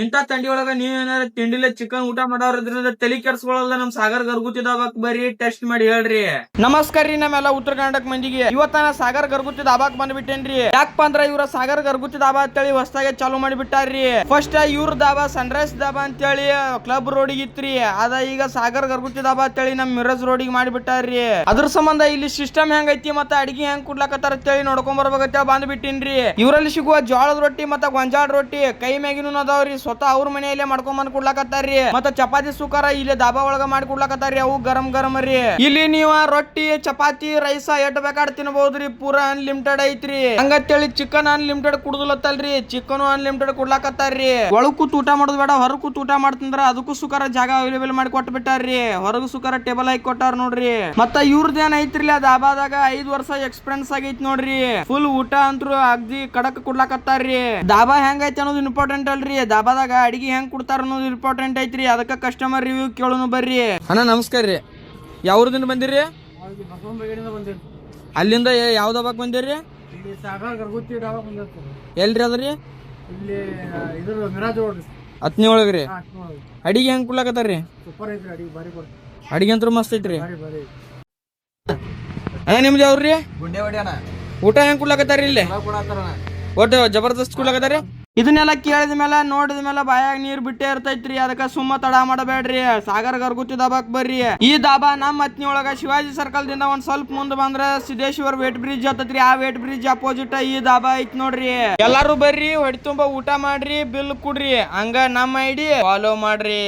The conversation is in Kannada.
ಇಂತ ತಂಡಿ ಒಳಗ ನೀವೇನಾರ ತಿಂಡಿಲೆ ಚಿಕನ್ ಊಟ ಮಾಡೋದ್ರಿಂದ ತಲಿ ಕೆಡ್ಸ್ಕೊಳಲ್ಲ. ನಮ್ ಸಾಗರ್ ಗರ್ಗುತಿ ದಾಬಾಕ್ ಬರ್ರಿ, ಟೆಸ್ಟ್ ಮಾಡಿ ಹೇಳ್ರಿ. ನಮಸ್ಕಾರ ರೀ ನಮ್ಮೆಲ್ಲ ಉತ್ತರ ಕರ್ನಾಟಕ ಮಂದಿಗೆ. ಇವತ್ತ ನಾ ಸಾಗರ್ ಗರ್ಗುತಿ ದಾಬಾಕ್ ಬಂದ್ಬಿಟ್ಟೇನ್ರಿ. ಯಾಕಪ್ಪ ಅಂದ್ರ ಇವ್ರ ಸಾಗರ್ ಗರ್ಗುತಿ ದಾಬಾ ಅಂತೇಳಿ ಹೊಸದಾಗಿ ಚಾಲೂ ಮಾಡಿಬಿಟ್ಟಾರ್ರಿ. ಫಸ್ಟ್ ಇವ್ರ ದಾಬಾ ಸನ್ರೈಸ್ ದಾಬಾ ಅಂತೇಳಿ ಕ್ಲಬ್ ರೋಡಿಗೆ ಇತ್ರಿ. ಅದ ಈಗ ಸಾಗರ್ ಗರ್ಗುತಿ ದಾಬಾ ಅಂತೇಳಿ ನಮ್ ಮಿರಜ್ ರೋಡಿಗೆ ಮಾಡಿಬಿಟ್ಟಾರ್ರಿ. ಅದ್ರ ಸಂಬಂಧ ಇಲ್ಲಿ ಸಿಸ್ಟಮ್ ಹೆಂಗೈತಿ ಮತ್ತ ಅಡಿಗೆ ಹೆಂಗ್ ಕುಡ್ಲಾಕತ್ತಾರ ಅಂತೇಳಿ ನೋಡ್ಕೊಂಡ್ ಬರ್ಬೇಕಂತ ಬಂದ್ಬಿಟ್ಟಿನ್ರಿ. ಇವರಲ್ಲಿ ಸಿಗುವ ಜೋಳದ ರೊಟ್ಟಿ ಮತ್ತ ಗೊಂಜಾಳ ರೊಟ್ಟಿ ಕೈ ಮ್ಯಾಗಿನೂ ಅದಾವ್ರಿ. ಸ್ವತಃ ಅವ್ರ ಮನೆಯಲ್ಲೇ ಮಾಡ್ಕೊಂಡ್ ಬಂದ್ ಕೊಡ್ಲಾಕತ್ತಾರ್ರಿ. ಮತ್ತ ಚಪಾತಿ ಸುಕಾರ ಇಲ್ಲಿ ದಾಬಾ ಒಳಗ ಮಾಡಿ ಕೊಡ್ಲಾಕತ್ತಾರ್ರಿ. ಅವು ಗರಂ ಗರಂ ರೀ. ಇಲ್ಲಿ ನೀವ ರೊಟ್ಟಿ ಚಪಾತಿ ರೈಸ ಎಟ್ ಬೇಕಾಡ್ ತಿನ್ಬಹುದ್ರಿ. ಪೂರಾ ಅನ್ಲಿಮಿಟೆಡ್ ಐತ್ರಿ. ಹಂಗತ್ತೇಳಿ ಚಿಕನ್ ಅನ್ಲಿಮಿಟೆಡ್ ಕುಡುದಲತ್ತಲ್ರಿ, ಚಿಕನ್ ಅನ್ಲಿಮಿಟೆಡ್ ಕೊಡ್ಲಾಕತ್ತಾರ್ರಿ. ಒಳಗ್ ಕೂತ್ ಊಟ ಮಾಡೋದ್ ಬೇಡ, ಹೊರಗ್ ಕೂತ್ ಊಟ ಮಾಡ್ತಂದ್ರ ಅದಕ್ಕೂ ಸುಕಾರ ಜಾಗ ಅವೈಲೇಬಲ್ ಮಾಡಿ ಕೊಟ್ಟು ಬಿಟ್ಟಾರ್ರಿ. ಹೊರಗು ಸುಕಾರ ಟೇಬಲ್ ಹಾಕಿ ಕೊಟ್ಟಾರ ನೋಡ್ರಿ. ಮತ್ತ ಇವ್ರದೇನ್ ಐತ್ರಿ ಆ ದಾಬಾದಾಗ 5 ವರ್ಷ ಎಕ್ಸ್ಪೀರಿಯನ್ಸ್ ಆಗೈತ್ ನೋಡ್ರಿ. ಫುಲ್ ಊಟ ಅಂತೂ ಅಗ್ದಿ ಕಡಕ್ ಕೊಡ್ಲಾಕತ್ತಾರ್ರಿ. ದಾಬಾ ಹೆಂಗೈತಿ ಅನ್ನೋದು ಇಂಪಾರ್ಟೆಂಟ್ ಅಲ್ರಿ, ದಾಬಾದಾಗ ಅಡಿಗೆ ಹೆಂಗ್ ಕೊಡ್ತಾರ ಅನ್ನೋದು ಇಂಪಾರ್ಟೆಂಟ್ ಐತ್ರಿ. ಅದಕ್ಕ ಕಸ್ಟಮರ್ ರಿವ್ಯೂ ಕೇಳೋನು ಬರ್ರಿ. ಅಣ್ಣ ನಮಸ್ಕಾರ ರೀ. ಯಾವ್ರದಿಂದ ಬಂದಿರಿ? ಅಲ್ಲಿಂದ ಯಾವ ದಾಬಾಕ್ ಬಂದಿರಿ? ಎಲ್ರಿ ಅದ್ರಿ? ಹತ್ನಿ ಒಳಗ್ರಿ. ಅಡಿಗೆ ಹೆಂಗ್ ಕೊಡ್ಲಾಕತ್ತಾರ್ರಿ? ಅಡಿಗೆ ಅಂತೂ ಮಸ್ತ್ ಐತ್ರಿ. ಅಣ್ಣ ನಿಮ್ದು ಯಾವ್ರಿ? ಊಟ ಹೆಂಗ್ ಕೊಡ್ಲಾಕತ್ತಾರ್ರಿ ಇಲ್ಲಿ? ಒಟ್ಟು ಜಬರ್ದಸ್ತ್ ಕೊಡ್ಲಾಕತ್ತಾರಿ. ಇದನ್ನೆಲ್ಲ ಕೇಳಿದ ಮೇಲೆ ನೋಡಿದ ಮೇಲೆ ಬಾಯಾಗ ನೀರ್ ಬಿಟ್ಟೆ ಇರ್ತೈತ್ರಿ. ಅದಕ್ಕ ಸುಮ್ಮ ತಡ ಮಾಡಬೇಡ್ರಿ, ಸಾಗರ್ ಗರ್ಗುತಿ ದಾಬಾಕ್ ಬರ್ರಿ. ಈ ದಾಬಾ ನಮ್ಮ ಹತ್ನಿ ಒಳಗ ಶಿವಾಜಿ ಸರ್ಕಲ್ ದಿಂದ ಒಂದ್ ಸ್ವಲ್ಪ ಮುಂದ್ ಬಂದ್ರ ಸಿದ್ದೇಶ್ವರ್ ವೇಟ್ ಬ್ರಿಡ್ಜ್ ಹತ್ತತ್ರಿ. ಆ ವೇಟ್ ಬ್ರಿಡ್ಜ್ ಅಪೋಸಿಟ್ ಈ ದಾಬಾ ಐತ್ ನೋಡ್ರಿ. ಎಲ್ಲಾರು ಬರ್ರಿ, ಹೊಡಿ ತುಂಬಾ ಊಟ ಮಾಡ್ರಿ, ಬಿಲ್ ಕುಡ್ರಿ. ಹಂಗ ನಮ್ಮ ಐಡಿ ಫಾಲೋ ಮಾಡ್ರಿ.